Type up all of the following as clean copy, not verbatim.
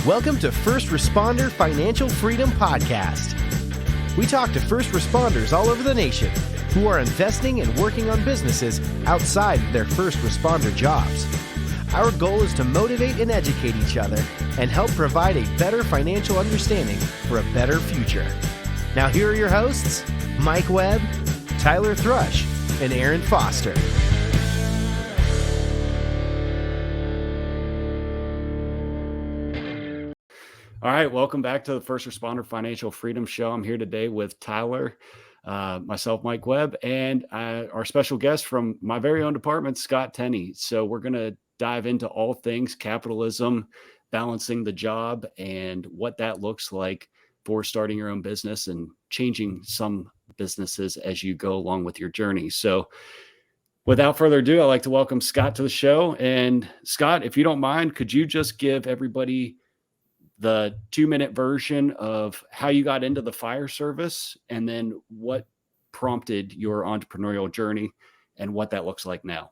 Welcome to First Responder Financial Freedom Podcast. We talk to first responders all over the nation who are investing and working on businesses outside of their first responder jobs. Our goal is to motivate and educate each other and help provide a better financial understanding for a better future. Now here are your hosts, Mike Webb, Tyler Thrush, and Aaron Foster. All right, welcome back to the First Responder Financial Freedom Show. I'm here today with Tyler, myself, Mike Webb, and our special guest from my very own department, Scott Tenney. So we're going to dive into all things capitalism, balancing the job, and what that looks like for starting your own business and changing some businesses as you go along with your journey. So without further ado, I'd like to welcome Scott to the show. And Scott, if you don't mind, could you just give everybody the 2-minute version of how you got into the fire service and then what prompted your entrepreneurial journey and what that looks like now?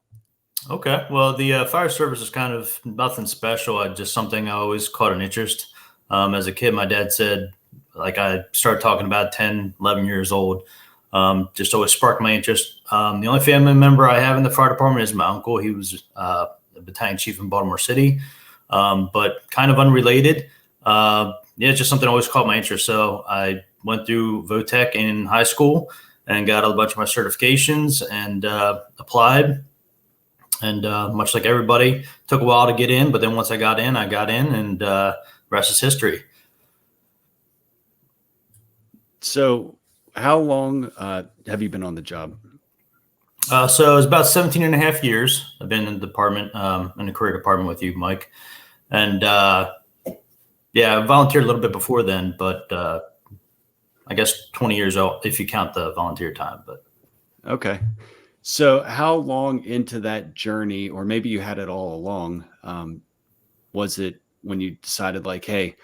Okay. Well, the fire service is kind of nothing special. Just something I always caught an interest. As a kid, my dad said, I started talking about 10, 11 years old. Just always sparked my interest. The only family member I have in the fire department is my uncle. He was a battalion chief in Baltimore City, but kind of unrelated. It's just something that always caught my interest. So I went through VOTEC in high school and got a bunch of my certifications and applied. And much like everybody, took a while to get in. But then once I got in, and rest is history. So how long have you been on the job? So it's about 17 and a half years. I've been in the department, in the career department with you, Mike. And I volunteered a little bit before then, but I guess 20 years old if you count the volunteer time. But okay. So how long into that journey, or maybe you had it all along, was it when you decided hey,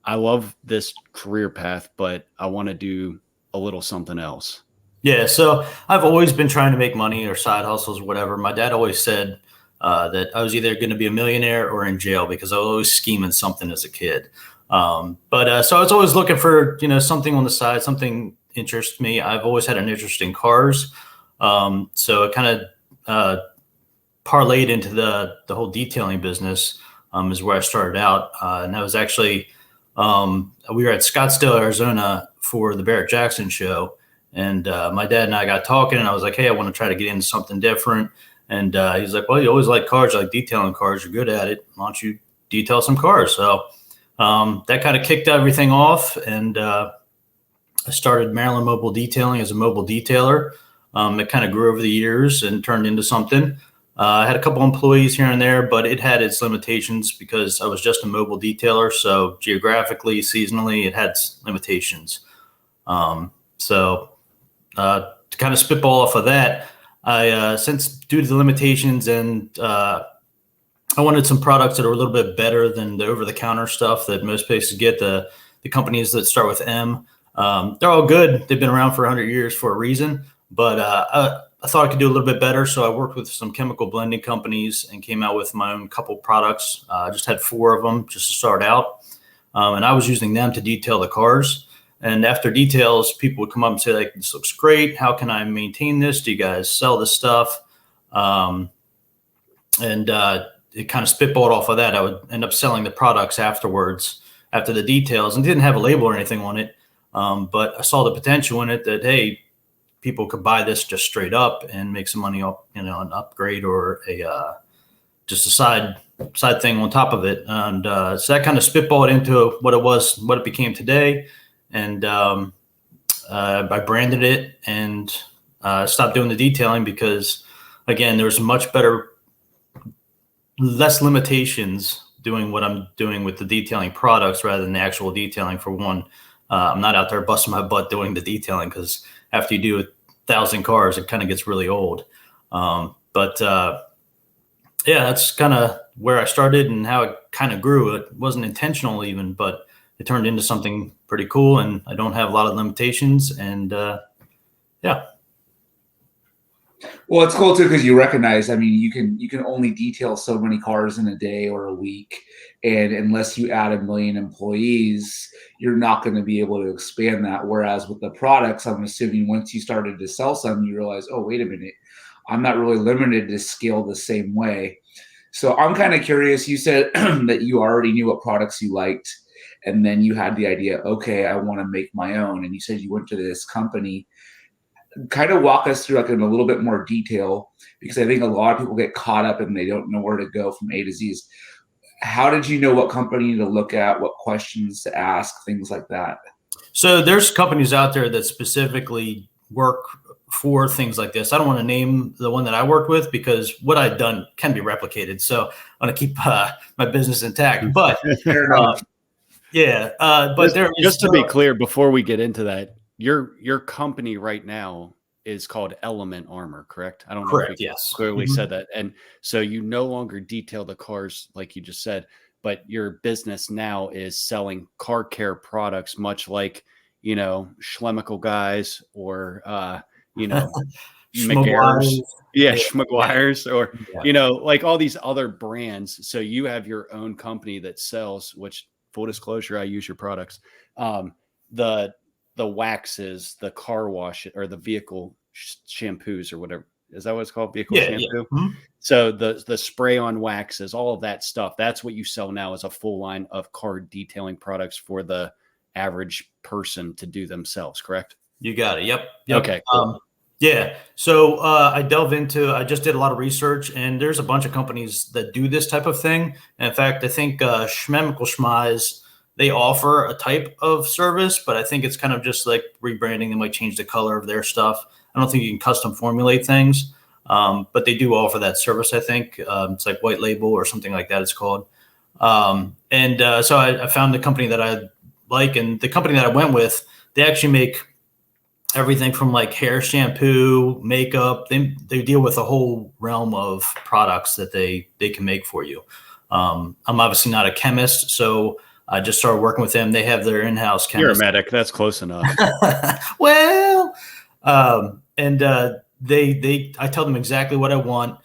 I love this career path, but I want to do a little something else? Yeah. So I've always been trying to make money or side hustles or whatever. My dad always said that I was either going to be a millionaire or in jail because I was always scheming something as a kid. So I was always looking for, something on the side, something interests me. I've always had an interest in cars. So it kind of parlayed into the whole detailing business is where I started out. And that was actually, we were at Scottsdale, Arizona for the Barrett-Jackson show. And my dad and I got talking and I was like, hey, I want to try to get into something different. And he's like, well, you always like cars, you like detailing cars, you're good at it. Why don't you detail some cars? So that kind of kicked everything off. And I started Maryland Mobile Detailing as a mobile detailer. It kind of grew over the years and turned into something. I had a couple employees here and there, but it had its limitations because I was just a mobile detailer. So geographically, seasonally, it had limitations. To kind of spitball off of that, since due to the limitations and I wanted some products that are a little bit better than the over-the-counter stuff that most places get, the companies that start with M. They're all good. They've been around for 100 years for a reason, but I thought I could do a little bit better. So I worked with some chemical blending companies and came out with my own couple products. I just had 4 of them just to start out. And I was using them to detail the cars. And after details, people would come up and say, this looks great. How can I maintain this? Do you guys sell this stuff? It kind of spitballed off of that. I would end up selling the products afterwards, after the details, and didn't have a label or anything on it. But I saw the potential in it that, hey, people could buy this just straight up and make some money off, an upgrade or just a side thing on top of it. And so that kind of spitballed into what it became today. And I branded it and stopped doing the detailing because, again, there's less limitations doing what I'm doing with the detailing products rather than the actual detailing. For one, I'm not out there busting my butt doing the detailing because after you do 1,000 cars, it kind of gets really old. That's kind of where I started and how it kind of grew. It wasn't intentional even, but it turned into something pretty cool, and I don't have a lot of limitations. And Well, it's cool too because you recognize. I mean, you can only detail so many cars in a day or a week, and unless you add 1 million employees, you're not going to be able to expand that. Whereas with the products, I'm assuming once you started to sell some, you realize, oh, wait a minute, I'm not really limited to scale the same way. So I'm kind of curious. You said that you already knew what products you liked, and then you had the idea, okay, I want to make my own. And you said you went to this company. Kind of walk us through like in a little bit more detail, because I think a lot of people get caught up and they don't know where to go from A to Z's. How did you know what company to look at, what questions to ask, things like that? So there's companies out there that specifically work for things like this. I don't want to name the one that I worked with because what I've done can be replicated. So I want to keep my business intact. But but just to be clear, before we get into that, your company right now is called Element Armor, correct? I don't know correct, if we yes. clearly said that. And so you no longer detail the cars like you just said, but your business now is selling car care products, much like, Schlemical guys or, McGuire's. Schmaguire's or, like all these other brands. So you have your own company that sells, which full disclosure, I use your products. The waxes, the car wash or the vehicle shampoos or whatever. Is that what it's called? Vehicle shampoo. Yeah. Mm-hmm. So the spray on waxes, all of that stuff, that's what you sell now as a full line of car detailing products for the average person to do themselves, correct? You got it. Yep. Okay. Cool. So I just did a lot of research, and there's a bunch of companies that do this type of thing. And in fact, I think Schmemical Schmize, they offer a type of service, but I think it's kind of just like rebranding. They might change the color of their stuff. I don't think you can custom formulate things, but they do offer that service, I think. It's like white label or something like that it's called. So I found the company that I like, and the company that I went with, they actually make everything from like hair shampoo, makeup. They deal with a whole realm of products that they can make for you. I'm obviously not a chemist, so I just started working with them. They have their in-house chemist. You're a medic. That's close enough. Well, I tell them exactly what I want.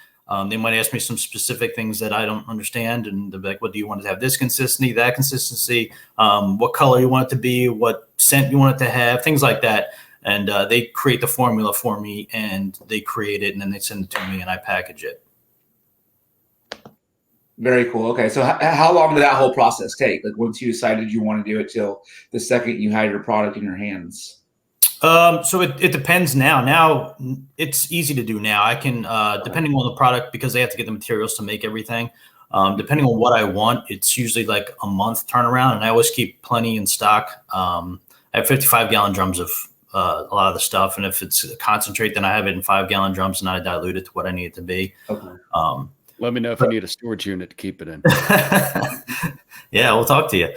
They might ask me some specific things that I don't understand. And they're like, what do you want to have? This consistency, that consistency, what color you want it to be, what scent you want it to have, things like that. And they create the formula for me, and they create it, and then they send it to me, and I package it. Very cool. Okay. So how long did that whole process take? Like once you decided you want to do it till the second you had your product in your hands? So it depends now. Now it's easy to do now. I can, depending on the product, because they have to get the materials to make everything. Depending on what I want, it's usually like a month turnaround, and I always keep plenty in stock. I have 55-gallon drums of a lot of the stuff. And if it's a concentrate, then I have it in 5-gallon drums, and I dilute it to what I need it to be. Okay. Let me know if I need a storage unit to keep it in. Yeah, we'll talk to you.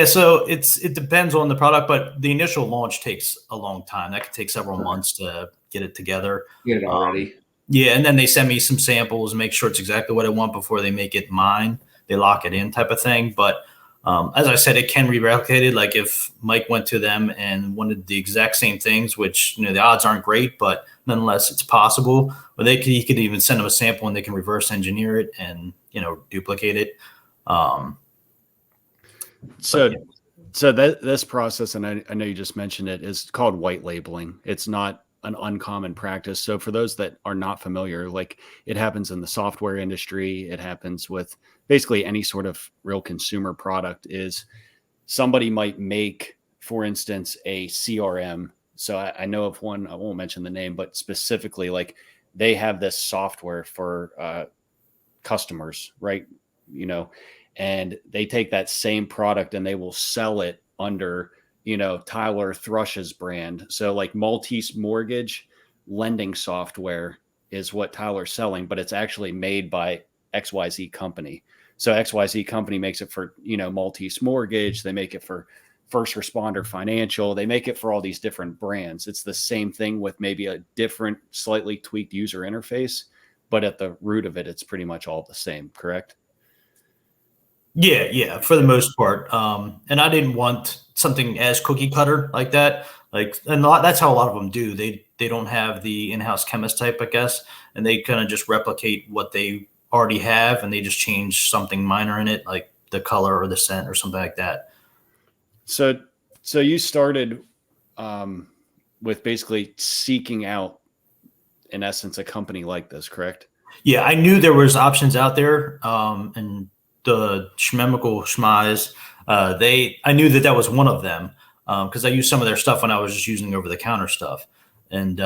So it depends on the product, but the initial launch takes a long time. That could take several months to get it together. Get it already. And then they send me some samples and make sure it's exactly what I want before they make it mine. They lock it in type of thing. But as I said, it can be replicated. Like if Mike went to them and wanted the exact same things, which the odds aren't great, but nonetheless it's possible. But he could even send them a sample and they can reverse engineer it and duplicate it. So this process, and I know you just mentioned it, is called white labeling. It's not an uncommon practice. So for those that are not familiar, like it happens in the software industry, it happens with basically any sort of real consumer product. Is somebody might make, for instance, a CRM. So I know of one, I won't mention the name, but specifically like they have this software for customers, right? And they take that same product and they will sell it under, Tyler Thrush's brand. So like Maltese Mortgage lending software is what Tyler's selling, but it's actually made by XYZ company. So XYZ company makes it for, Maltese Mortgage. They make it for First Responder Financial. They make it for all these different brands. It's the same thing with maybe a different, slightly tweaked user interface, but at the root of it, it's pretty much all the same, correct? Yeah, for the most part. And I didn't want something as cookie cutter like that. Like, and that's how a lot of them do. They don't have the in-house chemist type, I guess, and they kind of just replicate what they already have, and they just change something minor in it, like the color or the scent or something like that. So you started with basically seeking out, in essence, a company like this, correct? Yeah, I knew there was options out there, and the Schmemical Schmize, I knew that was one of them, because I used some of their stuff when I was just using over-the-counter stuff, and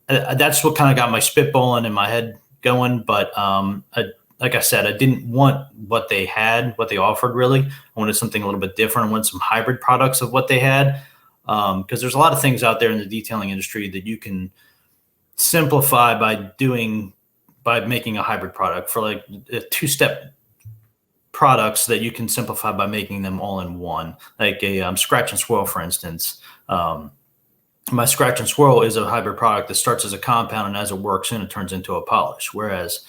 that's what kind of got my spitballing in my head going. But like I said, I didn't want what they offered, really. I wanted something a little bit different. I wanted some hybrid products of what they had, because there's a lot of things out there in the detailing industry that you can simplify by making a hybrid product, for like two-step products that you can simplify by making them all in one, like a scratch and swirl, for instance. My scratch and swirl is a hybrid product that starts as a compound, and as it works in, it turns into a polish. Whereas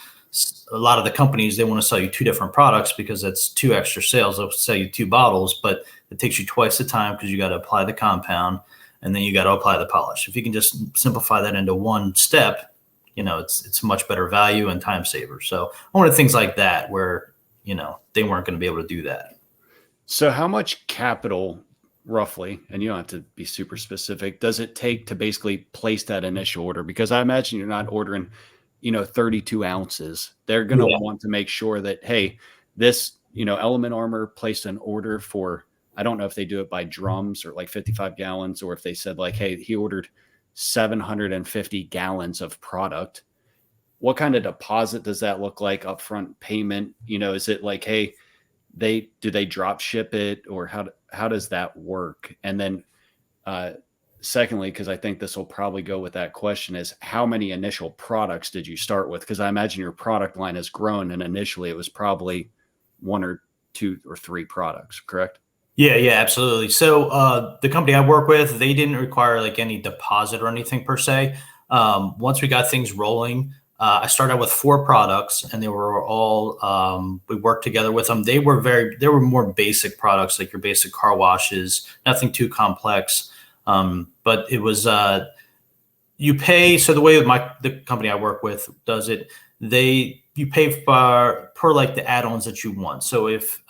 a lot of the companies, they want to sell you two different products because that's two extra sales. They'll sell you two bottles, but it takes you twice the time because you got to apply the compound and then you got to apply the polish. If you can just simplify that into one step, it's much better value and time saver. So I wanted things like that where, they weren't going to be able to do that. So how much capital, roughly, and you don't have to be super specific, does it take to basically place that initial order? Because I imagine you're not ordering, 32 ounces. They're going to want to make sure that, hey, this, Element Armor placed an order for, I don't know if they do it by drums or like 55 gallons, or if they said like, hey, he ordered 750 gallons of product. What kind of deposit does that look like? Upfront payment? Is it like, hey, do they drop ship it, or how does that work? And then secondly, because I think this will probably go with that question, is how many initial products did you start with? Because I imagine your product line has grown, and initially it was probably one or two or three products, correct? Yeah, absolutely. So the company I work with, they didn't require like any deposit or anything per se. Once we got things rolling, I started out with 4 products, and they were all, we worked together with them. They were more basic products, like your basic car washes, nothing too complex. But it was, you pay. So the way the company I work with does it, you pay per like the add-ons that you want. So if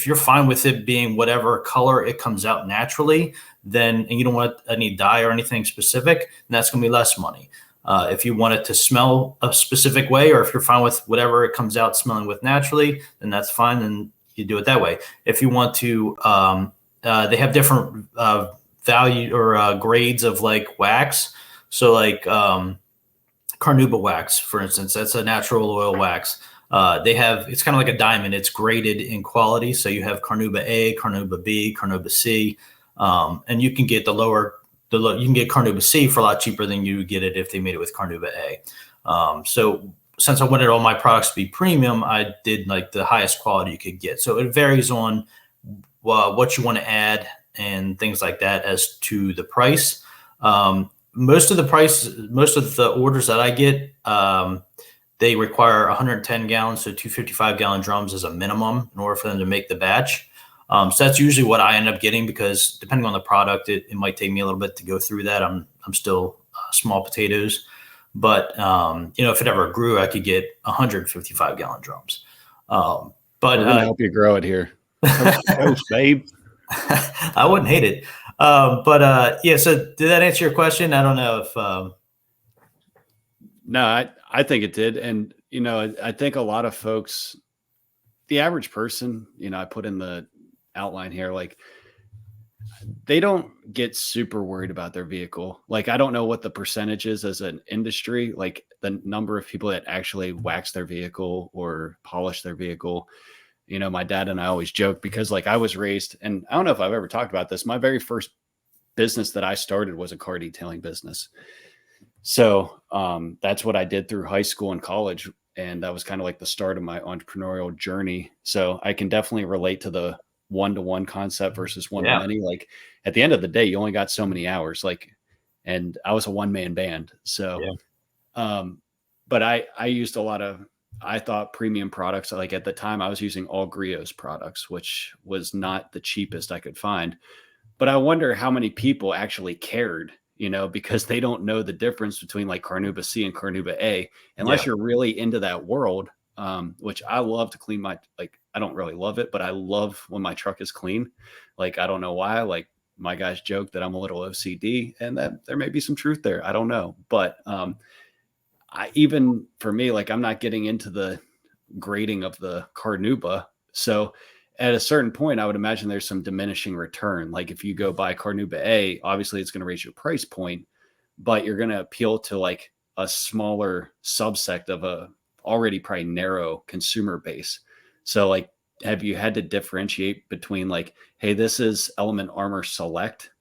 you're fine with it being whatever color it comes out naturally, and you don't want any dye or anything specific, then that's going to be less money. If you want it to smell a specific way, or if you're fine with whatever it comes out smelling with naturally, then that's fine. Then you do it that way. If you want to, they have different value or grades of like wax. So like carnauba wax, for instance, that's a natural oil wax. It's kind of like a diamond. It's graded in quality. So you have carnauba A, carnauba B, carnauba C, and you can get you can get carnauba C for a lot cheaper than you would get it if they made it with carnauba A. So since I wanted all my products to be premium, I did like the highest quality you could get. So it varies on what you want to add and things like that as to the price. Most of the orders that I get, they require 110 gallons, so 255-gallon drums as a minimum in order for them to make the batch. So that's usually what I end up getting, because depending on the product, it might take me a little bit to go through that. I'm still small potatoes, but if it ever grew, I could get 155-gallon drums. But we're gonna help you grow it here, Coach, babe. I wouldn't hate it. So did that answer your question? I don't know if. No, I think it did. And, I think a lot of folks, the average person, I put in the outline here, like they don't get super worried about their vehicle. Like, I don't know what the percentage is as an industry, like the number of people that actually wax their vehicle or polish their vehicle. My dad and I always joke, because like I was raised, and I don't know if I've ever talked about this, my very first business that I started was a car detailing business. So that's what I did through high school and college. And that was kind of like the start of my entrepreneurial journey. So I can definitely relate to the one-to-one concept versus one-to-many. Like at the end of the day, you only got so many hours, and I was a one-man band. So, but I used a lot of, I thought, premium products. Like at the time I was using all Griots products, which was not the cheapest I could find. But I wonder how many people actually cared, because they don't know the difference between like Carnauba C and Carnauba A, unless you're really into that world, which I love to clean I don't really love it, but I love when my truck is clean. Like, I don't know why, like my guys joke that I'm a little OCD, and that there may be some truth there. I don't know. But even for me, like, I'm not getting into the grading of the Carnauba. So at a certain point, I would imagine there's some diminishing return. Like, if you go buy Carnauba A, obviously it's going to raise your price point, but you're going to appeal to like a smaller subsect of a already probably narrow consumer base. So like, have you had to differentiate between like, hey, this is Element Armor Select,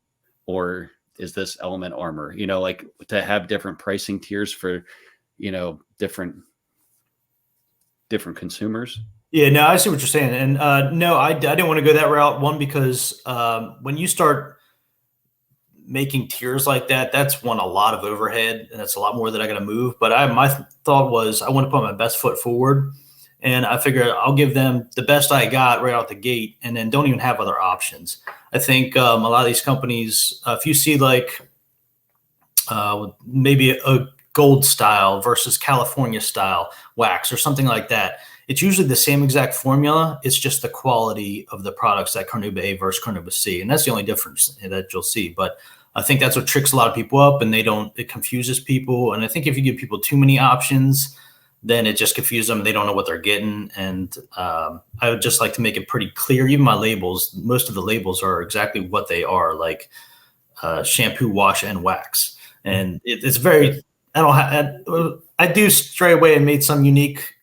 or is this Element Armor, like to have different pricing tiers for, different consumers? Yeah, no, I see what you're saying. And no, I didn't want to go that route. One, because when you start making tiers like that, that's a lot of overhead, and that's a lot more that I got to move. But my thought was I want to put my best foot forward, and I figured I'll give them the best I got right out the gate, and then don't even have other options. I think a lot of these companies, if you see like maybe a gold style versus California style wax or something like that, it's usually the same exact formula. It's just the quality of the products, that Carnauba A versus Carnauba C. And that's the only difference that you'll see. But I think that's what tricks a lot of people up, and it confuses people. And I think if you give people too many options, then it just confuses them. They don't know what they're getting. And I would just like to make it pretty clear. Even my labels, most of the labels are exactly what they are, like shampoo, wash, and wax. And it's very, I do stray away and made some unique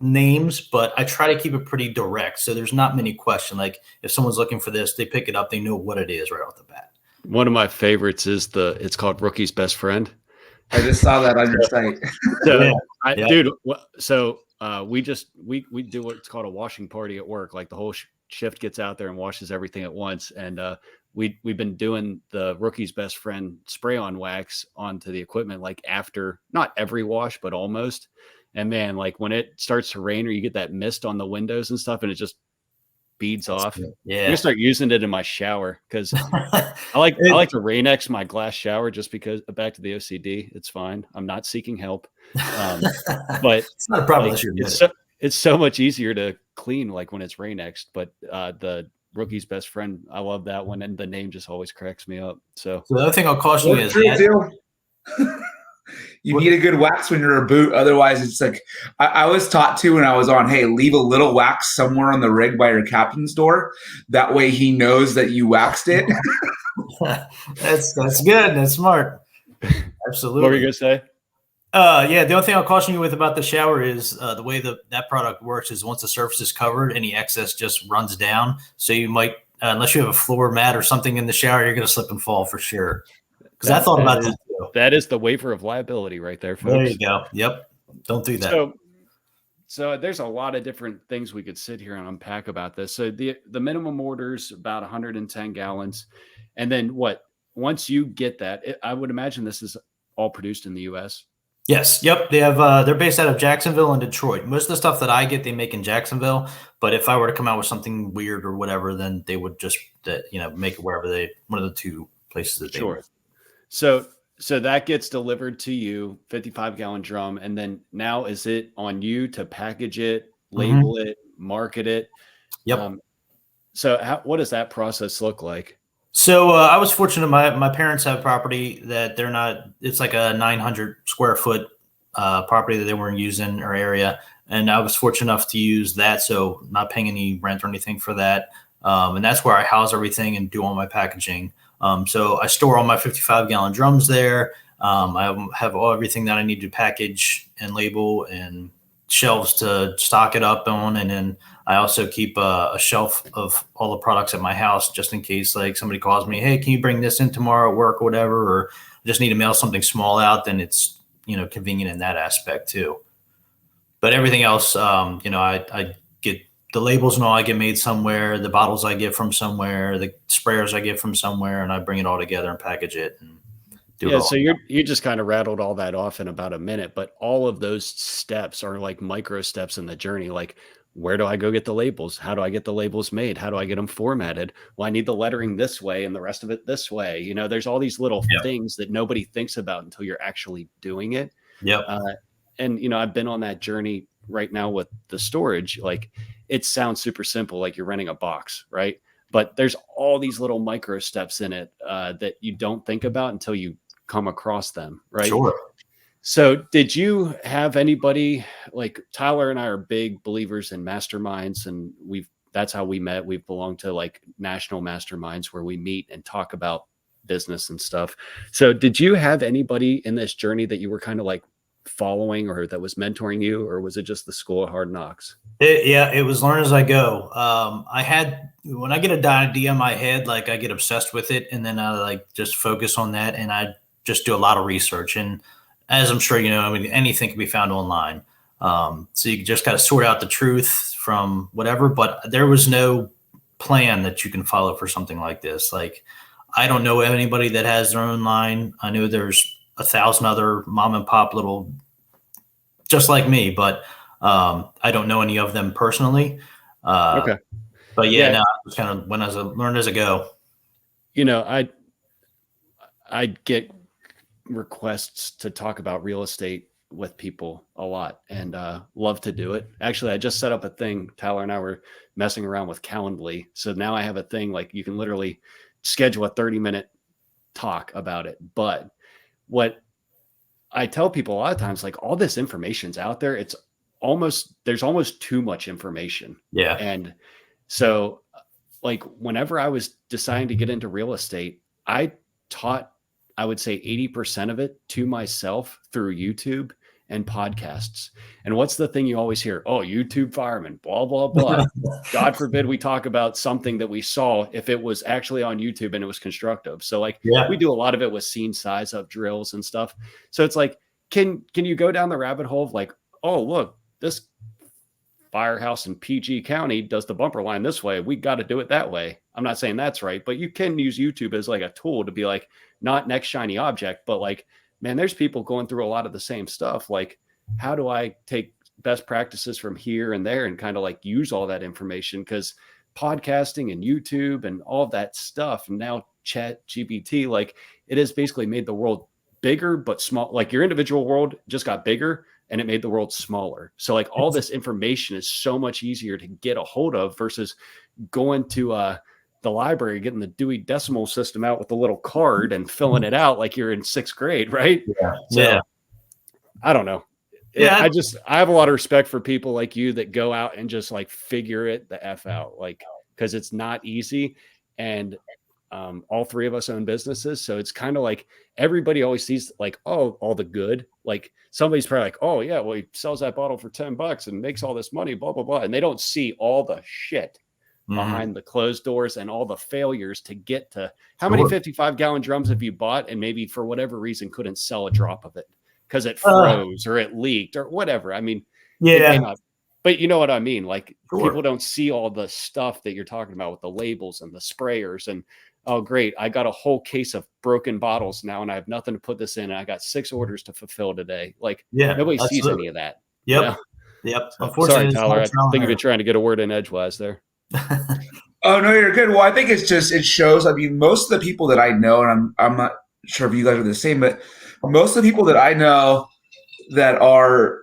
names, but I try to keep it pretty direct. So there's not many questions. Like, if someone's looking for this, they pick it up, they know what it is right off the bat. One of my favorites is it's called Rookie's Best Friend. I just saw that on your site. Dude, so we do what's called a washing party at work. Like, the whole shift gets out there and washes everything at once. And we've been doing the Rookie's Best Friend spray on wax onto the equipment, like after not every wash, but almost. And man, like when it starts to rain or you get that mist on the windows and stuff, and it just beads off. Yeah, I'm gonna start using it in my shower, because I like to Rain-X my glass shower, just because, back to the OCD, it's fine. I'm not seeking help, but it's not a problem. Like, it's so much easier to clean like when it's Rain-X. But the Rookie's Best Friend, I love that one, and the name just always cracks me up. So the other thing I'll caution you is you need a good wax when you're a boot. Otherwise, it's like I was taught to when I was on, hey, leave a little wax somewhere on the rig by your captain's door. That way he knows that you waxed it. That's good. That's smart. Absolutely. What were you going to say? Yeah, the only thing I'll caution you with about the shower is the way that product works is once the surface is covered, any excess just runs down. So you might, unless you have a floor mat or something in the shower, you're going to slip and fall for sure. Because I thought about that too. That is the waiver of liability right there, folks. There you go. Yep. Don't do that. So there's a lot of different things we could sit here and unpack about this. So the minimum order's about 110 gallons. And then once you get that, I would imagine this is all produced in the U.S. Yes. Yep. They have, they're based out of Jacksonville and Detroit. Most of the stuff that I get, they make in Jacksonville. But if I were to come out with something weird or whatever, then they would just, make it wherever one of the two places that they Sure. So that gets delivered to you, 55-gallon drum. And then now is it on you to package it, label it, market it? Yep. So what does that process look like? So I was fortunate. My parents have property that it's like a 900 square foot property that they weren't using or area. And I was fortunate enough to use that. So not paying any rent or anything for that. And that's where I house everything and do all my packaging. So I store all my 55-gallon drums there. I have everything that I need to package and label, and shelves to stock it up on. And then I also keep a shelf of all the products at my house, just in case like somebody calls me, hey, can you bring this in tomorrow at work or whatever, or I just need to mail something small out, then it's, convenient in that aspect too. But everything else, I get the labels and all I get made somewhere, the bottles I get from somewhere, the sprayers I get from somewhere, and I bring it all together and package it and do it all. So you just kind of rattled all that off in about a minute, but all of those steps are like micro steps in the journey. Like, where do I go get the labels? How do I get the labels made? How do I get them formatted? Well, I need the lettering this way and the rest of it this way. You know, there's all these little things that nobody thinks about until you're actually doing it. Yep. And, you know, I've been on that journey right now with the storage. Like, it sounds super simple, like you're renting a box, right? But there's all these little micro steps in it that you don't think about until you come across them, right? Sure. So did you have anybody, like Tyler and I are big believers in masterminds, and that's how we met. We've belonged to like national masterminds where we meet and talk about business and stuff. So did you have anybody in this journey that you were kind of like following or that was mentoring you, or was it just the school of hard knocks? It was learn as I go. When I get an idea in my head, like I get obsessed with it, and then I like just focus on that, and I just do a lot of research. And as I'm sure you know, I mean, anything can be found online. So you just got to sort out the truth from whatever, but there was no plan that you can follow for something like this. Like, I don't know anybody that has their own line. I know there's 1,000 other mom and pop little, just like me, but I don't know any of them personally. Okay. But yeah, no, it was kind of when I learned as I go. You know, I get requests to talk about real estate with people a lot, and love to do it. Actually, I just set up a thing. Tyler and I were messing around with Calendly. So now I have a thing like you can literally schedule a 30-minute talk about it. But what I tell people a lot of times, like all this information's out there. There's almost too much information. Yeah. And so like whenever I was deciding to get into real estate, I taught, I would say 80% of it to myself through YouTube and podcasts. And what's the thing you always hear? Oh, YouTube fireman, blah, blah, blah. God forbid we talk about something that we saw if it was actually on YouTube and it was constructive. So like we do a lot of it with scene size up drills and stuff. So it's like, can you go down the rabbit hole of like, oh, look, this firehouse in PG County does the bumper line this way. We got to do it that way. I'm not saying that's right, but you can use YouTube as like a tool to be like, not next shiny object, but like, man, there's people going through a lot of the same stuff. Like, how do I take best practices from here and there and kind of like use all that information? Because podcasting and YouTube and all of that stuff, and now Chat GPT, like it has basically made the world bigger, but small. Like your individual world just got bigger and it made the world smaller. So like all this information is so much easier to get a hold of versus going to the library, getting the Dewey Decimal System out with a little card and filling it out like you're in 6th grade, right? Yeah. So, I don't know. Yeah. I have a lot of respect for people like you that go out and just like figure it the F out, like, because it's not easy. And all three of us own businesses. So it's kind of like everybody always sees like, oh, all the good. Like somebody's probably like, oh yeah, well, he sells that bottle for $10 and makes all this money, blah, blah, blah. And they don't see all the shit behind the closed doors and all the failures to get to how many 55-gallon drums have you bought and maybe for whatever reason couldn't sell a drop of it because it froze or it leaked or whatever. I mean, but you know what I mean? Like people don't see all the stuff that you're talking about with the labels and the sprayers and, oh, great, I got a whole case of broken bottles now and I have nothing to put this in. And I got 6 orders to fulfill today. Like nobody sees any of that. Yep. You know? Yep. Unfortunately, sorry, Tyler. I think you've been trying to get a word in edgewise there. Oh no, you're good. Well, I think it shows. I mean, most of the people that I know, and I'm not sure if you guys are the same, but most of the people that I know that are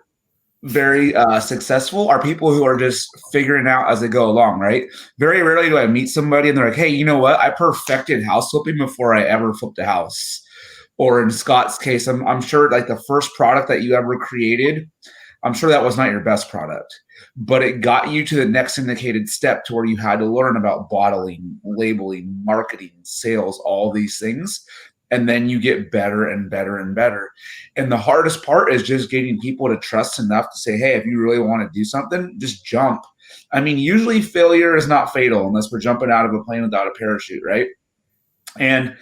very successful are people who are just figuring out as they go along, right? Very rarely do I meet somebody and they're like, hey, you know what? I perfected house flipping before I ever flipped a house. Or in Scott's case, I'm sure like the first product that you ever created, I'm sure that was not your best product, but it got you to the next indicated step to where you had to learn about bottling, labeling, marketing, sales, all these things. And then you get better and better and better. And the hardest part is just getting people to trust enough to say, hey, if you really want to do something, just jump. I mean, usually failure is not fatal unless we're jumping out of a plane without a parachute, right? And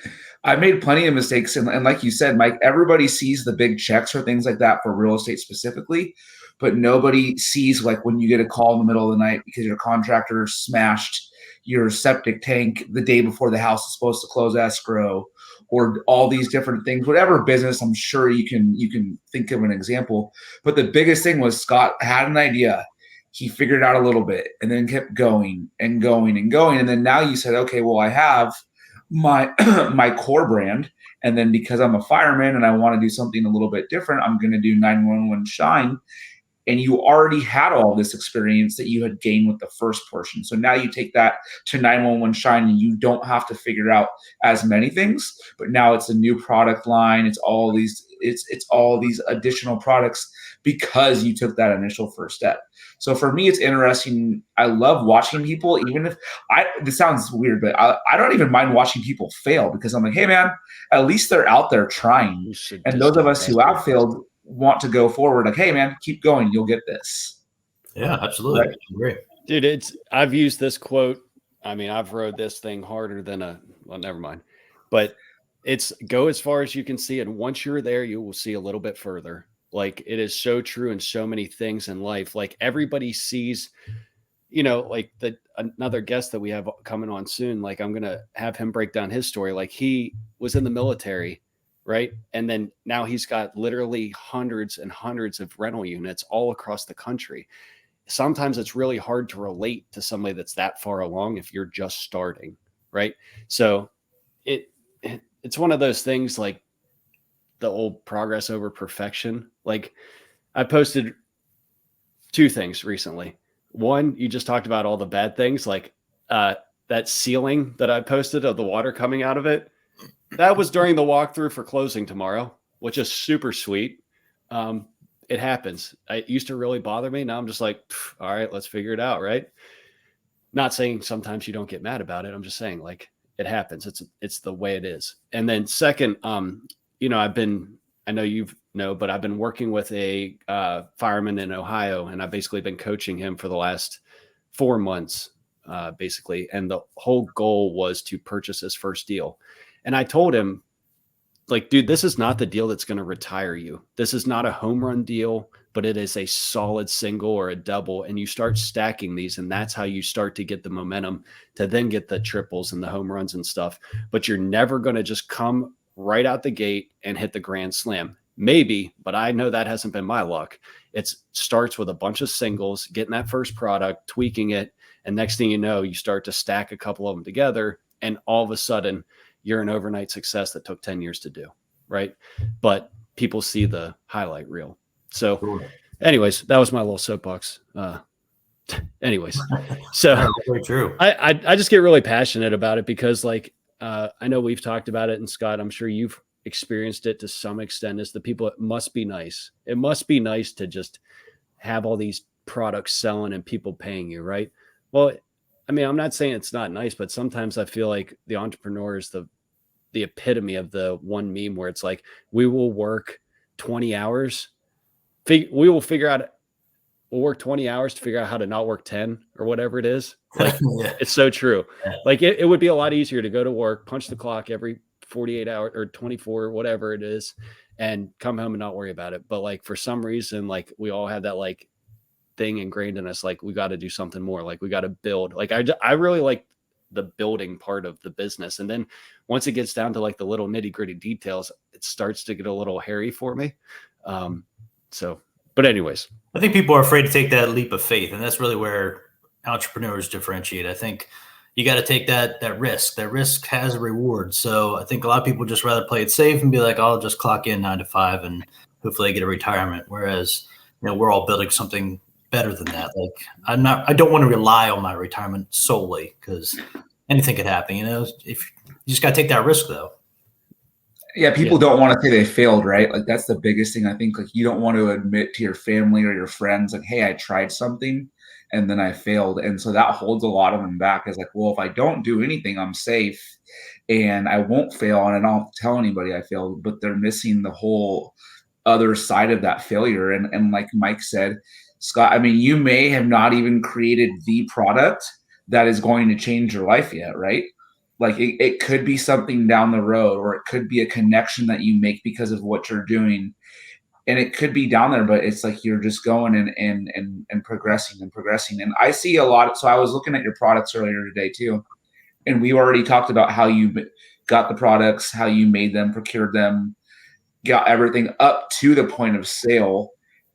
I made plenty of mistakes. And like you said, Mike, everybody sees the big checks or things like that for real estate specifically, but nobody sees like when you get a call in the middle of the night because your contractor smashed your septic tank the day before the house is supposed to close escrow, or all these different things, whatever business, I'm sure you can think of an example. But the biggest thing was Scott had an idea he figured it out a little bit and then kept going and going and going. And then now you said, okay, well, I have my my core brand. And then because I'm a fireman and I want to do something a little bit different, I'm going to do 911 Shine. And you already had all this experience that you had gained with the first portion. So now you take that to 911 Shine and you don't have to figure out as many things, but now it's a new product line. It's all these additional products because you took that initial first step. So for me, it's interesting. I love watching people, even if this sounds weird, but I don't even mind watching people fail because I'm like, hey man, at least they're out there trying. And those of us who have failed want to go forward, like, hey man, keep going, you'll get this. Yeah, absolutely. Right. Great. Dude, I've used this quote. I mean, I've rode this thing harder than never mind. But it's go as far as you can see, and once you're there, you will see a little bit further. Like, it is so true in so many things in life. Like, everybody sees, like another guest that we have coming on soon, like I'm gonna have him break down his story. Like, he was in the military, right? And then now he's got literally hundreds and hundreds of rental units all across the country. Sometimes it's really hard to relate to somebody that's that far along if you're just starting, right? So it's one of those things, like the old progress over perfection. Like, I posted 2 things recently. One, you just talked about all the bad things, like that ceiling that I posted of the water coming out of it. That was during the walkthrough for closing tomorrow, which is super sweet. It happens. It used to really bother me. Now I'm just like, all right, let's figure it out, right? Not saying sometimes you don't get mad about it. I'm just saying, like, it happens. It's the way it is. And then second, I know but I've been working with a fireman in Ohio, and I've basically been coaching him for the last 4 months, basically. And the whole goal was to purchase his first deal. And I told him, like, dude, this is not the deal that's going to retire you. This is not a home run deal, but it is a solid single or a double. And you start stacking these, and that's how you start to get the momentum to then get the triples and the home runs and stuff. But you're never going to just come right out the gate and hit the grand slam. Maybe, but I know that hasn't been my luck. It starts with a bunch of singles, getting that first product, tweaking it. And next thing you know, you start to stack a couple of them together. And all of a sudden, you're an overnight success that took 10 years to do, right? But people see the highlight reel. So anyways, that was my little soapbox. Anyways, so very true. I just get really passionate about it because, like, I know we've talked about it, and Scott, I'm sure you've experienced it to some extent, is the people. It must be nice. It must be nice to just have all these products selling and people paying you, right? Well, I mean, I'm not saying it's not nice, but sometimes I feel like the entrepreneur is the epitome of the one meme where it's like, we will work 20 hours. We'll work 20 hours to figure out how to not work 10 or whatever it is. Like, yeah. It's so true. Yeah. Like, it would be a lot easier to go to work, punch the clock every 48 hours or 24, whatever it is, and come home and not worry about it. But, like, for some reason, like, we all have that, like, thing ingrained in us, like, we got to do something more, like, we got to build. Like, I really like the building part of the business, and then once it gets down to, like, the little nitty-gritty details, it starts to get a little hairy for me. But anyways, I think people are afraid to take that leap of faith, and that's really where entrepreneurs differentiate. I think you got to take that risk. That risk has a reward. So I think a lot of people just rather play it safe and be like, I'll just clock in 9 to 5 and hopefully I get a retirement. Whereas, we're all building something better than that. Like, I don't want to rely on my retirement solely because anything could happen. If you just got to take that risk, though. Yeah, people don't want to say they failed, right? Like, that's the biggest thing. I think, like, you don't want to admit to your family or your friends, like, hey, I tried something and then I failed. And so that holds a lot of them back. It's like, well, if I don't do anything, I'm safe and I won't fail and I don't have to tell anybody I failed. But they're missing the whole other side of that failure. And like Mike said, Scott, I mean, you may have not even created the product that is going to change your life yet, right? Like, it could be something down the road, or it could be a connection that you make because of what you're doing. And it could be down there, but it's like you're just going and progressing and progressing. And I see a lot. So I was looking at your products earlier today too. And we already talked about how you got the products, how you made them, procured them, got everything up to the point of sale.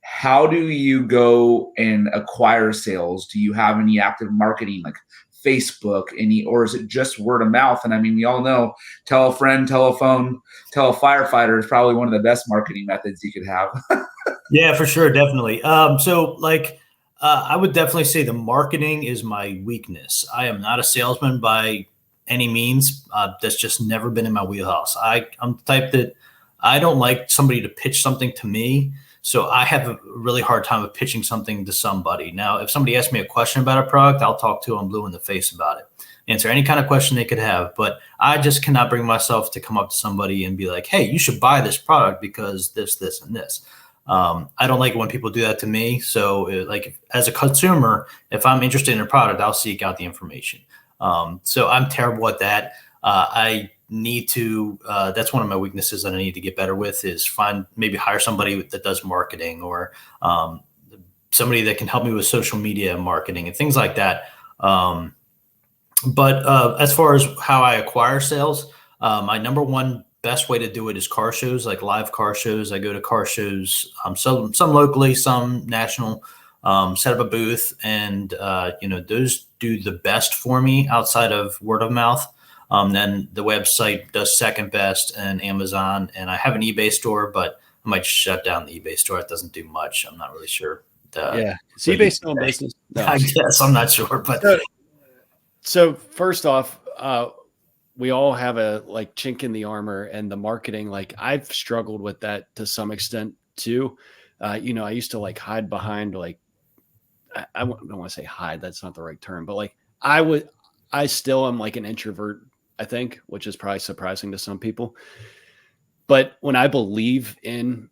how do you go and acquire sales? Do you have any active marketing like Facebook, or is it just word of mouth? And I mean, we all know tell a friend, tell a phone, tell a firefighter is probably one of the best marketing methods you could have. Yeah, for sure. Definitely. I would definitely say the marketing is my weakness. I am not a salesman by any means. That's just never been in my wheelhouse. I'm the type that I don't like somebody to pitch something to me. So I have a really hard time of pitching something to somebody. Now, if somebody asks me a question about a product, I'll talk to them blue in the face about it. Answer any kind of question they could have. But I just cannot bring myself to come up to somebody and be like, hey, you should buy this product because this, and this. I don't like it when people do that to me. So as a consumer, if I'm interested in a product, I'll seek out the information. So I'm terrible at that. I need to, that's one of my weaknesses that I need to get better with is maybe hire somebody that does marketing or somebody that can help me with social media marketing and things like that. But as far as how I acquire sales, my number one best way to do it is car shows, like live car shows. I go to car shows, some locally, some national, set up a booth, and those do the best for me outside of word of mouth. Then the website does second best, and Amazon, and I have an eBay store, but I might shut down the eBay store. It doesn't do much. I'm not really sure. Is eBay still in business? No. I guess I'm not sure, but so first off, we all have a chink in the armor, and the marketing, I've struggled with that to some extent too. I used to hide behind I don't want to say hide. That's not the right term, but I still am an introvert, I think, which is probably surprising to some people. But when I believe in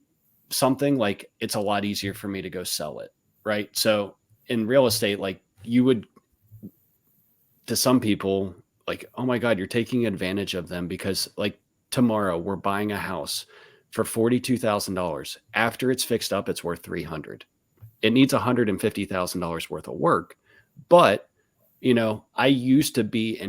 something, it's a lot easier for me to go sell it. Right. So in real estate, you would, to some people, oh my God, you're taking advantage of them because tomorrow we're buying a house for $42,000. After it's fixed up, it's worth $300,000. It needs $150,000 worth of work. But, I used to be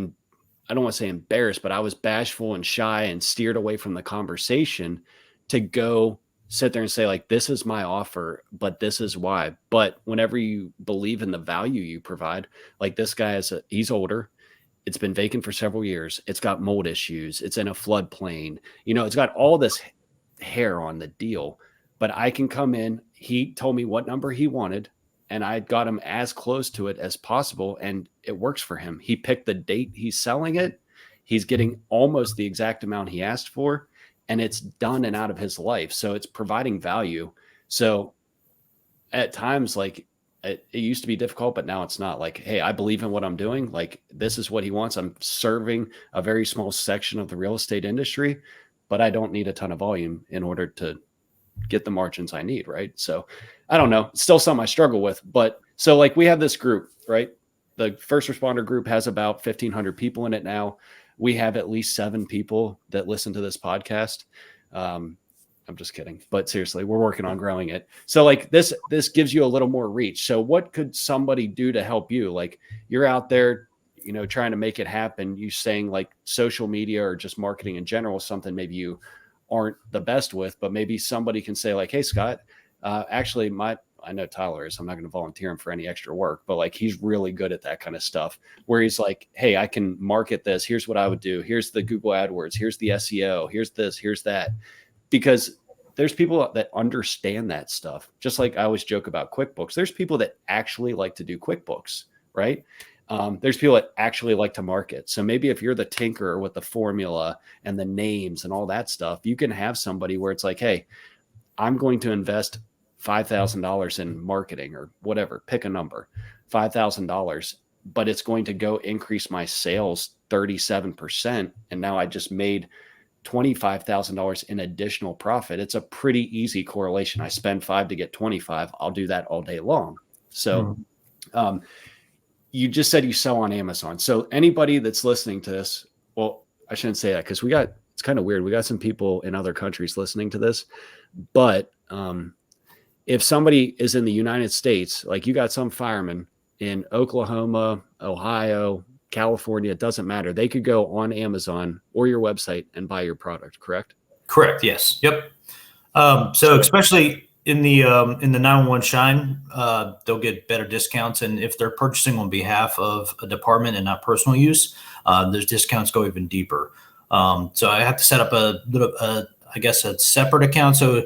I don't want to say embarrassed, but I was bashful and shy and steered away from the conversation to go sit there and say this is my offer, but this is why. But whenever you believe in the value you provide, this guy he's older. It's been vacant for several years. It's got mold issues. It's in a floodplain. It's got all this hair on the deal, but I can come in. He told me what number he wanted, and I got him as close to it as possible, and it works for him. He picked the date he's selling it. He's getting almost the exact amount he asked for, and it's done and out of his life. So it's providing value. So at times, it used to be difficult, but now it's not. Hey, I believe in what I'm doing. This is what he wants. I'm serving a very small section of the real estate industry, but I don't need a ton of volume in order to get the margins I need. Right. So I don't know. It's still something I struggle with. But so we have this group, right? The first responder group has about 1,500 people in it now. We have at least 7 people that listen to this podcast. I'm just kidding, but seriously, we're working on growing it. So this gives you a little more reach. So what could somebody do to help you? You're out there, trying to make it happen. You saying social media or just marketing in general, something maybe you aren't the best with, but maybe somebody can say hey, Scott, actually I know Tyler is, I'm not going to volunteer him for any extra work, but he's really good at that kind of stuff where he's hey, I can market this. Here's what I would do. Here's the Google AdWords. Here's the SEO. Here's this, here's that. Because there's people that understand that stuff. Just like I always joke about QuickBooks. There's people that actually like to do QuickBooks, right? There's people that actually like to market. So maybe if you're the tinkerer with the formula and the names and all that stuff, you can have somebody where it's hey, I'm going to invest $5,000 in marketing or whatever, pick a number, $5,000, but it's going to go increase my sales 37%. And now I just made $25,000 in additional profit. It's a pretty easy correlation. I spend 5 to get 25. I'll do that all day long. So, you just said you sell on Amazon. So anybody that's listening to this, well, I shouldn't say that because it's kind of weird. We got some people in other countries listening to this, but, if somebody is in the United States, you got some firemen in Oklahoma, Ohio, California, it doesn't matter. They could go on Amazon or your website and buy your product, correct? Correct. Yes. Yep. So especially in the 911 Shine, they'll get better discounts, and if they're purchasing on behalf of a department and not personal use, those discounts go even deeper. So I have to set up a separate account. So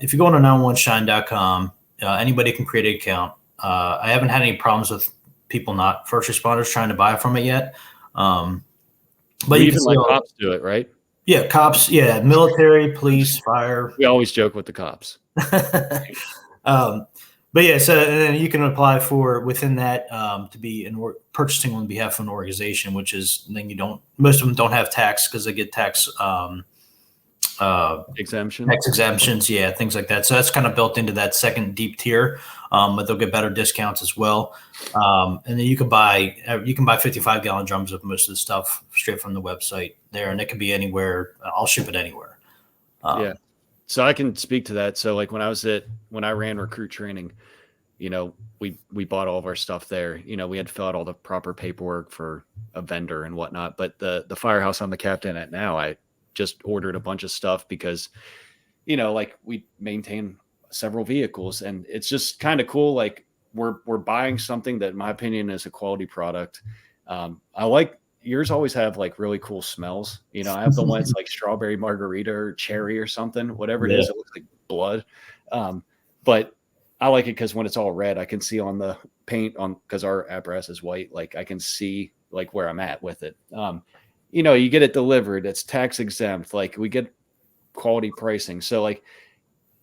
if you go on to 911shine.com, anybody can create an account. I haven't had any problems with people not first responders trying to buy from it yet. But you even can like cops do it, right? Yeah, cops. Yeah, military, police, fire. We always joke with the cops. But yeah, so and then you can apply for within that to be purchasing on behalf of an organization, which is then most of them don't have tax because they get tax exemptions, yeah, things like that. So that's kind of built into that second deep tier, but they'll get better discounts as well. And then you can buy 55-gallon drums of most of the stuff straight from the website there, and it can be anywhere. I'll ship it anywhere. Yeah. So I can speak to that. So like when I ran recruit training, we bought all of our stuff there. We had to fill out all the proper paperwork for a vendor and whatnot. But the firehouse I'm the captain at now, I just ordered a bunch of stuff because, like we maintain several vehicles, and it's just kind of cool. Like we're buying something that in my opinion is a quality product. I like yours always have like really cool smells. I have the ones like strawberry margarita or cherry or something, whatever it is. It looks like blood. But I like it because when it's all red, I can see on the paint because our apparatus is white. Like I can see like where I'm at with it. You get it delivered. It's tax exempt. Like we get quality pricing. So like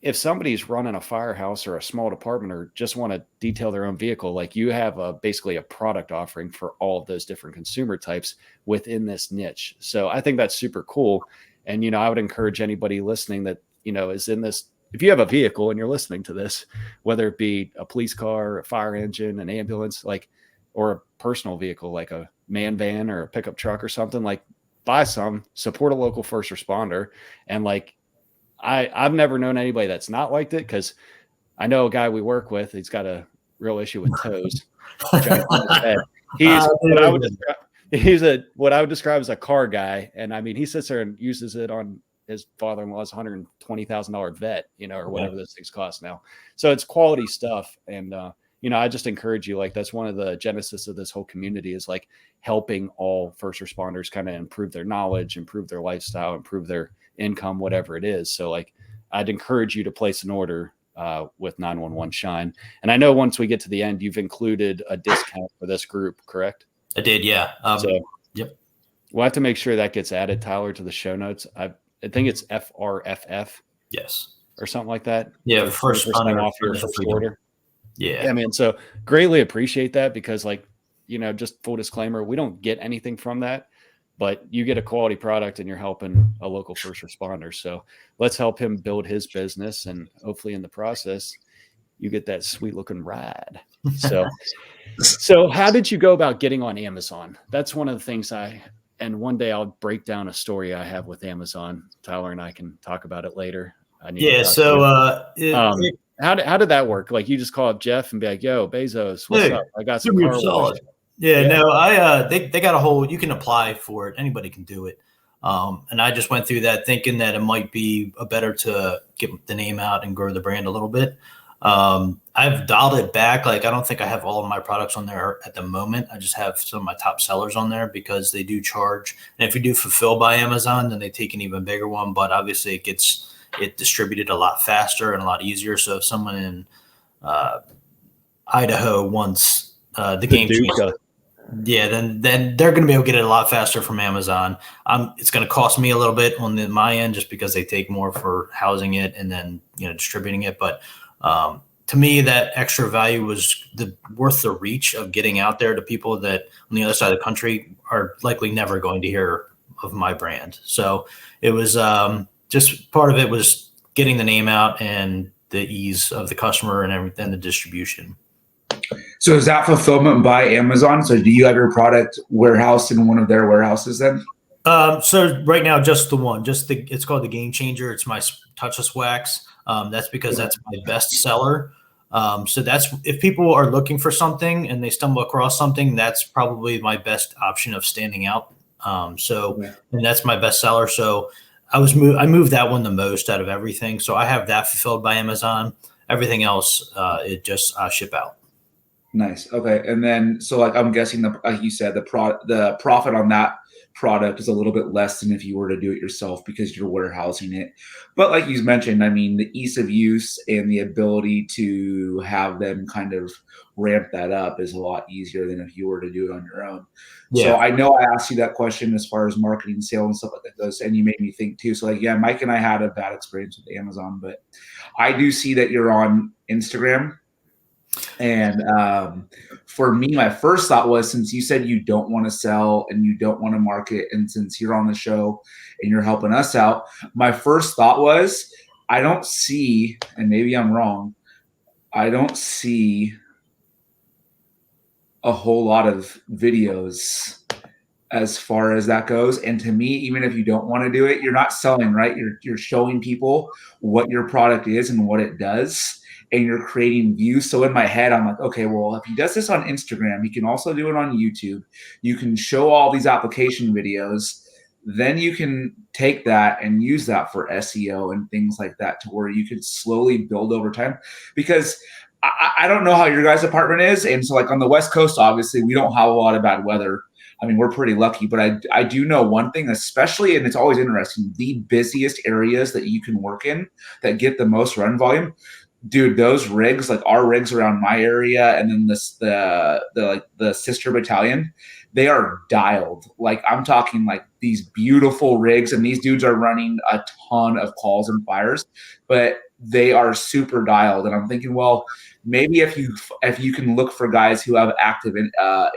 if somebody's running a firehouse or a small department or just want to detail their own vehicle, like you have basically a product offering for all of those different consumer types within this niche. So I think that's super cool. And, I would encourage anybody listening that, is in this, if you have a vehicle and you're listening to this, whether it be a police car, a fire engine, an ambulance, or a personal vehicle, like a man van or a pickup truck or something, like buy some, support a local first responder. And I've never known anybody that's not liked it, because I know a guy we work with, he's got a real issue with toes. He's what I would describe as a car guy. And I mean, he sits there and uses it on his father-in-law's $120,000 vet, or whatever those things cost now. So it's quality stuff. And, I just encourage you, like, that's one of the genesis of this whole community is like helping all first responders kind of improve their knowledge, improve their lifestyle, improve their income, whatever it is. So like, I'd encourage you to place an order with 911 Shine. And I know once we get to the end, you've included a discount for this group, correct? I did. Yeah. Yep. We'll have to make sure that gets added, Tyler, to the show notes. I think it's FRFF. Yes. Or something like that. Yeah. First off your first order. Yeah. Yeah, man. So greatly appreciate that, because just full disclaimer, we don't get anything from that, but you get a quality product and you're helping a local first responder. So let's help him build his business. And hopefully in the process, you get that sweet looking ride. So how did you go about getting on Amazon? That's one of the things and one day I'll break down a story I have with Amazon. Tyler and I can talk about it later. How did that work? Like you just call up Jeff and be like, "Yo, Bezos, what's up? I got some car wash." They got a whole, you can apply for it. Anybody can do it. And I just went through that thinking that it might be better to get the name out and grow the brand a little bit. I've dialed it back. Like, I don't think I have all of my products on there at the moment. I just have some of my top sellers on there because they do charge. And if you do fulfill by Amazon, then they take an even bigger one. But obviously it gets distributed a lot faster and a lot easier. So if someone in Idaho wants the game changer, then they're going to be able to get it a lot faster from Amazon. It's going to cost me a little bit on my end just because they take more for housing it and then distributing it. But to me, that extra value was worth the reach of getting out there to people that on the other side of the country are likely never going to hear of my brand. So it was just part of it was getting the name out and the ease of the customer and everything, the distribution. So is that fulfillment by Amazon? So do you have your product warehoused in one of their warehouses then? So right now, just the one, it's called the Game Changer. It's my touchless wax. That's because that's my best seller. So that's, if people are looking for something and they stumble across something, that's probably my best option of standing out. And that's my best seller. So I moved that one the most out of everything. So I have that fulfilled by Amazon. Everything else, it just ship out. Nice. Okay. And then, so like, I'm guessing like you said, the profit on that product is a little bit less than if you were to do it yourself because you're warehousing it. But like you mentioned, I mean, the ease of use and the ability to have them kind of ramp that up is a lot easier than if you were to do it on your own. Yeah. So I know I asked you that question as far as marketing, sales, and stuff like that goes, and you made me think too. So like, yeah, Mike and I had a bad experience with Amazon, but I do see that you're on Instagram. And for me, my first thought was, since you said you don't want to sell and you don't want to market, and since you're on the show and you're helping us out, my first thought was, I don't see, and maybe I'm wrong, I don't see a whole lot of videos as far as that goes. And to me, even if you don't want to do it, you're not selling, right? You're showing people what your product is and what it does, and you're creating views. So in my head, I'm like, okay, well, if he does this on Instagram, he can also do it on YouTube. You can show all these application videos. Then you can take that and use that for SEO and things like that, to where you could slowly build over time. Because I don't know how your guys' apartment is. And so like on the West Coast, obviously, we don't have a lot of bad weather. I mean, we're pretty lucky, but I do know one thing, especially, and it's always interesting, the busiest areas that you can work in that get the most run volume, dude, those rigs, like our rigs around my area, and then the sister battalion, they are dialed. Like, I'm talking like these beautiful rigs, and these dudes are running a ton of calls and fires, but they are super dialed. And I'm thinking, well, maybe if you can look for guys who have active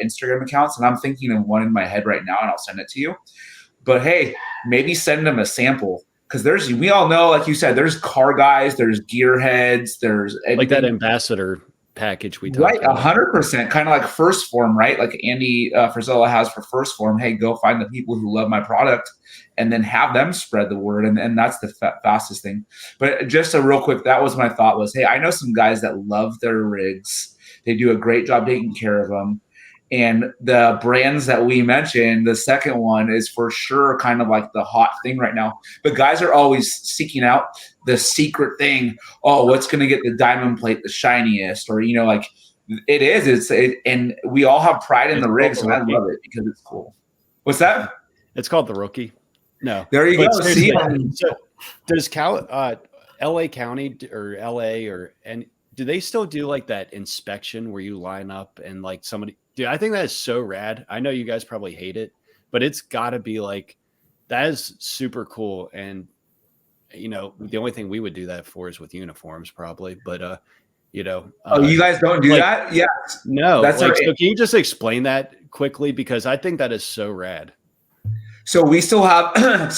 Instagram accounts, and I'm thinking of one in my head right now, and I'll send it to you. But hey, maybe send them a sample. Because we all know, like you said, there's car guys, there's gearheads, there's anything. Like that ambassador package we talked about. Right, about. 100%, kind of like First Form, right? Like Andy Frizella has for First Form. Hey, go find the people who love my product, and then have them spread the word, and that's the fastest thing. But just a real quick, that was my thought was, hey, I know some guys that love their rigs. They do a great job taking care of them. And the brands that we mentioned, the second one is for sure kind of like the hot thing right now. But guys are always seeking out the secret thing. Oh, what's going to get the diamond plate the shiniest? Or, like it is. And we all have pride in the rigs, and I love it because it's cool. What's that? It's called the Rookie. No. There you go. See? So does LA County or LA and do they still do like that inspection where you line up and like somebody? Dude, I think that is so rad. I know you guys probably hate it, but it's got to be like, that is super cool. And, the only thing we would do that for is with uniforms probably. But, oh, you guys don't do that? Yeah. No. So can you just explain that quickly? Because I think that is so rad. So we still have,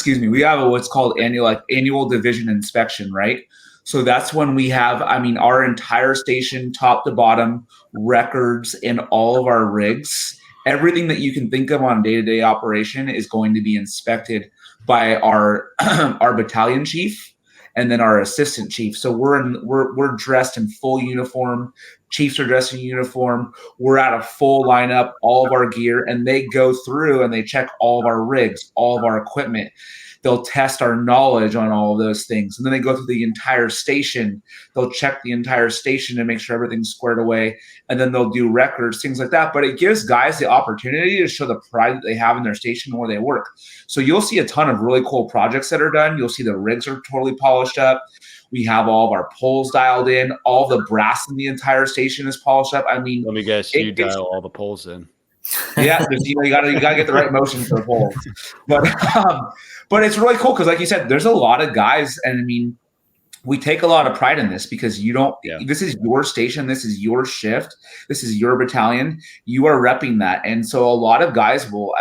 we have what's called annual division inspection, right? So that's when we have, our entire station, top to bottom, records in all of our rigs. Everything that you can think of on day-to-day operation is going to be inspected by our battalion chief and then our assistant chief. So we're dressed in full uniform. Chiefs are dressed in uniform. We're at a full lineup, all of our gear, and they go through and they check all of our rigs, all of our equipment. They'll test our knowledge on all of those things. And then they go through the entire station. They'll check the entire station and make sure everything's squared away. And then they'll do records, things like that. But it gives guys the opportunity to show the pride that they have in their station where they work. So you'll see a ton of really cool projects that are done. You'll see the rigs are totally polished up. We have all of our poles dialed in. All the brass in the entire station is polished up. Let me guess, you dial all the poles in. Yeah, you gotta get the right motion for the poles. But it's really cool because, like you said, there's a lot of guys, and we take a lot of pride in this because this is your station, this is your shift, this is your battalion. You are repping that, and so a lot of guys will.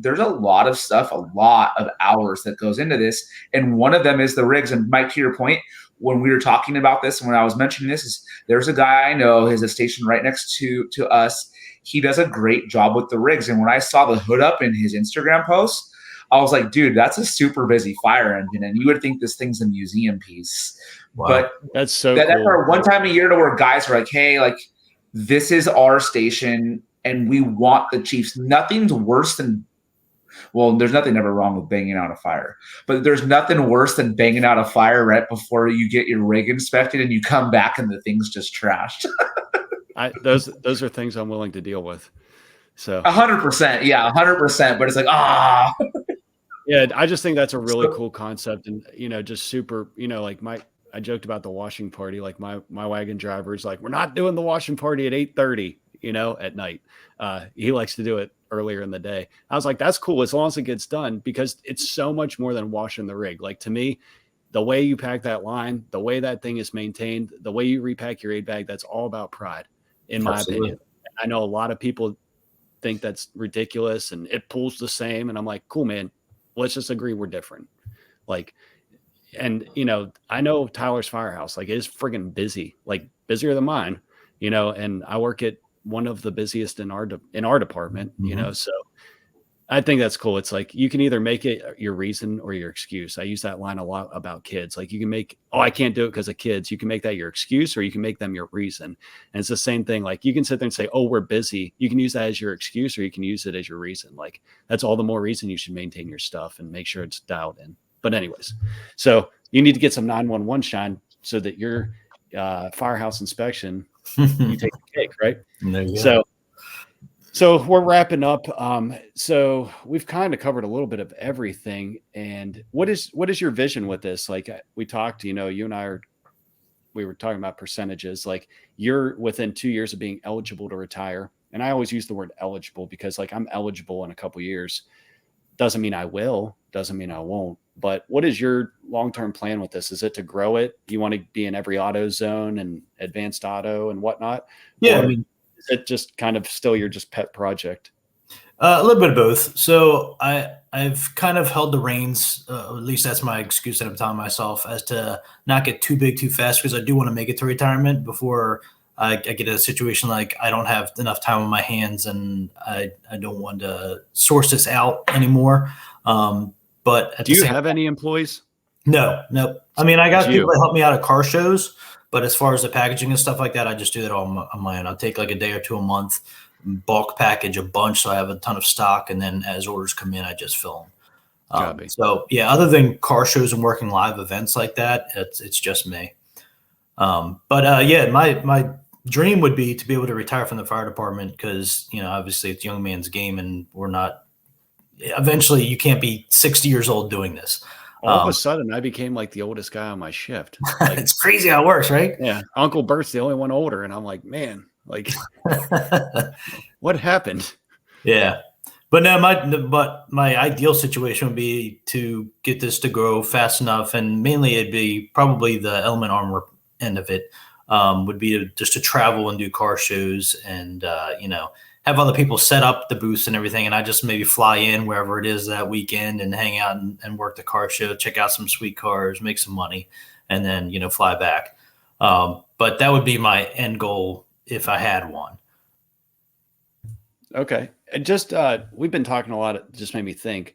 There's a lot of stuff, a lot of hours that goes into this, and one of them is the rigs. And Mike, to your point, when we were talking about this, and when I was mentioning this, is there's a guy I know, has a station right next to us. He does a great job with the rigs. And when I saw the hood up in his Instagram post, I was like, dude, that's a super busy fire engine. And you would think this thing's a museum piece. Wow. But that's so cool. That's our one time a year to where guys are like, hey, like, this is our station and we want the Chiefs. Nothing's worse than Well, there's nothing ever wrong with banging out a fire, but there's nothing worse than banging out a fire right before you get your rig inspected and you come back and the thing's just trashed. Those are things I'm willing to deal with. So 100%. Yeah, 100%. But it's like, yeah, I just think that's a really cool concept. And, just super, like I joked about the washing party. Like my wagon driver is like, we're not doing the washing party at 8:30, at night. He likes to do it earlier in the day. I was like, that's cool as long as it gets done, because it's so much more than washing the rig. Like, to me, the way you pack that line, the way that thing is maintained, the way you repack your aid bag, that's all about pride, in my opinion. I know a lot of people think that's ridiculous and it pulls the same. And I'm like, cool, man, let's just agree we're different. Like, and, I know Tyler's Firehouse, like, it is friggin' busy, like busier than mine, and I work at one of the busiest in our department, so I think that's cool. It's like, you can either make it your reason or your excuse. I use that line a lot about kids. Like, you can make, I can't do it because of kids. You can make that your excuse, or you can make them your reason. And it's the same thing. Like, you can sit there and say, oh, we're busy. You can use that as your excuse, or you can use it as your reason. Like, that's all the more reason you should maintain your stuff and make sure it's dialed in. But anyways, so you need to get some 911 shine so that your firehouse inspection, you take the cake, right? So we're wrapping up. So we've kind of covered a little bit of everything. And what is your vision with this? Like, we talked, you and I we were talking about percentages. Like, you're within 2 years of being eligible to retire. And I always use the word eligible because, like, I'm eligible in a couple years. Doesn't mean I will, doesn't mean I won't. But what is your long-term plan with this? Is it to grow it? You want to be in every auto zone and advanced auto and whatnot? Yeah. Or is it just kind of still your just pet project? A little bit of both. So I've kind of held the reins, at least that's my excuse that I'm telling myself, as to not get too big too fast, because I do want to make it to retirement before I get a situation like I don't have enough time on my hands and I don't want to source this out anymore. But do you have any employees? No. I mean, I got people that help me out at car shows, but as far as the packaging and stuff like that, I just do that all on my own. I'll take like a day or two a month, bulk package a bunch, so I have a ton of stock, and then as orders come in, I just fill them. So yeah, other than car shows and working live events like that, it's just me. Yeah, my dream would be to be able to retire from the fire department, because obviously it's young man's game, and we're not. Eventually, you can't be 60 years old doing this. All of a sudden, I became like the oldest guy on my shift. Like, it's crazy how it works, right? Yeah, Uncle Bert's the only one older, and I'm like, man, like, what happened? Yeah, but no, my ideal situation would be to get this to grow fast enough, and mainly it'd be probably the element armor end of it. Would be just to travel and do car shows, and have other people set up the booths and everything, and I just maybe fly in wherever it is that weekend and hang out and work the car show, check out some sweet cars, make some money, and then fly back. But that would be my end goal if I had one. Okay, and just we've been talking a lot. It just made me think.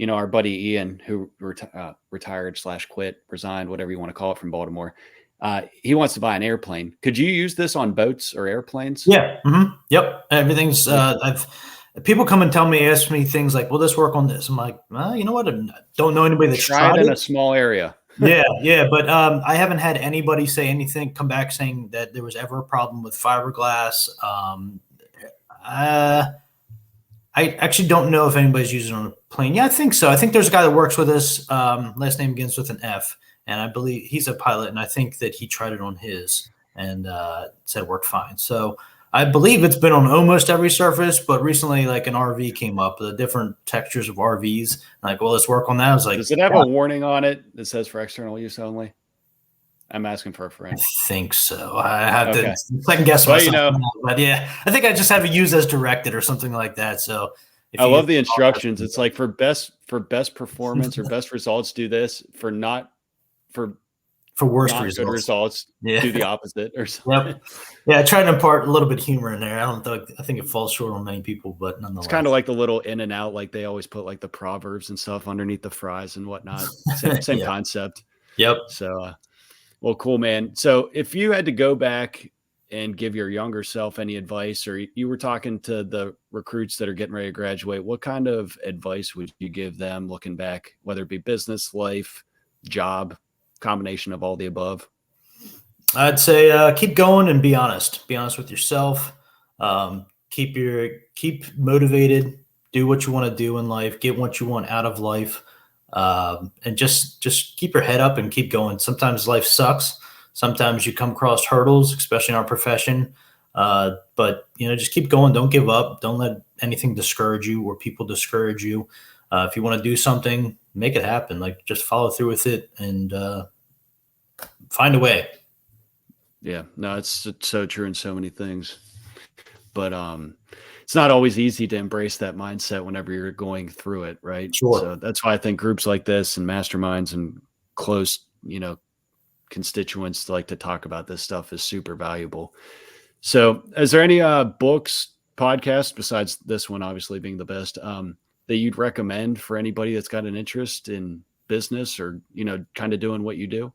Our buddy Ian, who retired / quit, resigned, whatever you want to call it, from Baltimore. He wants to buy an airplane. Could you use this on boats or airplanes? Yeah. Mm-hmm. Yep. Everything's, people come and ask me things like, will this work on this? I'm like, you know what? I don't know anybody that's tried it in a small area. Yeah. But I haven't had anybody come back saying that there was ever a problem with fiberglass. I actually don't know if anybody's using it on a plane. Yeah, I think so. I think there's a guy that works with us. Last name begins with an F. And I believe he's a pilot, and I think that he tried it on his and said it worked fine. So I believe it's been on almost every surface, but recently, like, an RV came up, the different textures of RVs. Like, well, let's work on that. I was like, does it have a warning on it that says for external use only? I'm asking for a friend. I think so. I have to second guess myself. But yeah, I think I just have it used as directed or something like that. So I love the instructions. It's like for best performance or best results, do this. For worst results, do the opposite or something. Yep. Yeah, I tried to impart a little bit of humor in there. I think it falls short on many people, but nonetheless. It's kind of like the little in and out, like they always put like the proverbs and stuff underneath the fries and whatnot. Same concept. Yep. So, well, cool, man. So if you had to go back and give your younger self any advice, or you were talking to the recruits that are getting ready to graduate, what kind of advice would you give them looking back, whether it be business, life, job, combination of all the above? I'd say keep going and be honest. Be honest with yourself. Keep motivated. Do what you want to do in life. Get what you want out of life, and just keep your head up and keep going. Sometimes life sucks. Sometimes you come across hurdles, especially in our profession. But just keep going. Don't give up. Don't let anything discourage you or people discourage you. If you want to do something, make it happen. Like, just follow through with it and find a way. Yeah, no, it's so true in so many things, but it's not always easy to embrace that mindset whenever you're going through it, right? Sure. So that's why I think groups like this and masterminds and close, constituents like to talk about this stuff is super valuable. So is there any books, podcasts, besides this one obviously being the best, that you'd recommend for anybody that's got an interest in business or, kind of doing what you do?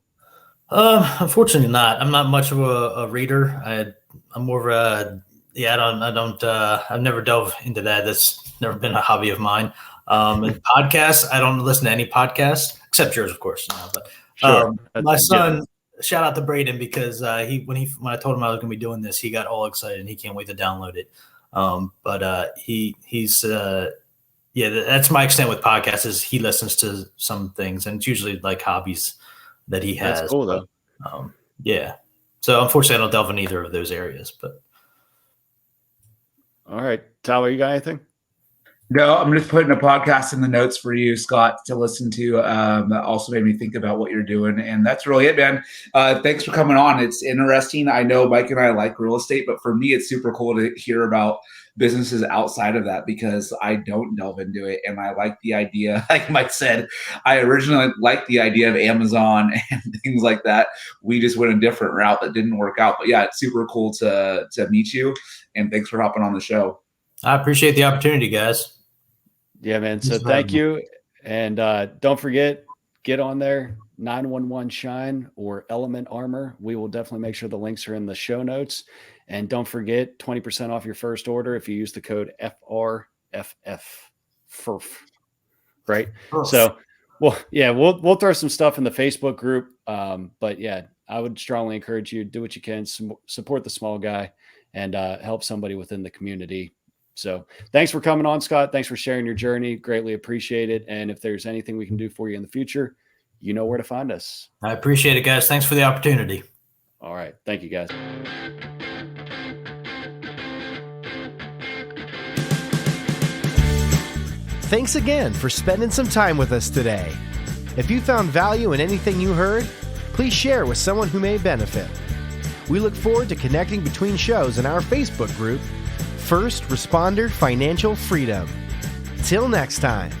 Unfortunately not. I'm not much of a reader. I'm more of I've never delved into that. That's never been a hobby of mine. And podcasts, I don't listen to any podcasts except yours, of course. But Sure. My son, shout out to Braden, because when I told him I was going to be doing this, he got all excited and he can't wait to download it. That's my extent with podcasts, is he listens to some things, and it's usually like hobbies that he has. That's cool, though. Yeah. So unfortunately, I don't delve in either of those areas. But all right, Tyler, you got anything? No, I'm just putting a podcast in the notes for you, Scott, to listen to. That also made me think about what you're doing. And that's really it, man. Thanks for coming on. It's interesting. I know Mike and I like real estate, but for me, it's super cool to hear about businesses outside of that, because I don't delve into it. And I like the idea, like Mike said, I originally liked the idea of Amazon and things like that. We just went a different route that didn't work out. But yeah, it's super cool to meet you. And thanks for hopping on the show. I appreciate the opportunity, guys. Yeah, man. So thank you. And don't forget, get on there, 911 Shine or Element Armor. We will definitely make sure the links are in the show notes. And don't forget, 20% off your first order if you use the code FRFF. Right? So, we'll throw some stuff in the Facebook group. But yeah, I would strongly encourage you, do what you can, support the small guy, and help somebody within the community. So thanks for coming on, Scott. Thanks for sharing your journey. Greatly appreciate it. And if there's anything we can do for you in the future, you know where to find us. I appreciate it, guys. Thanks for the opportunity. All right. Thank you, guys. Thanks again for spending some time with us today. If you found value in anything you heard, please share with someone who may benefit. We look forward to connecting between shows in our Facebook group, First Responder Financial Freedom. Till next time.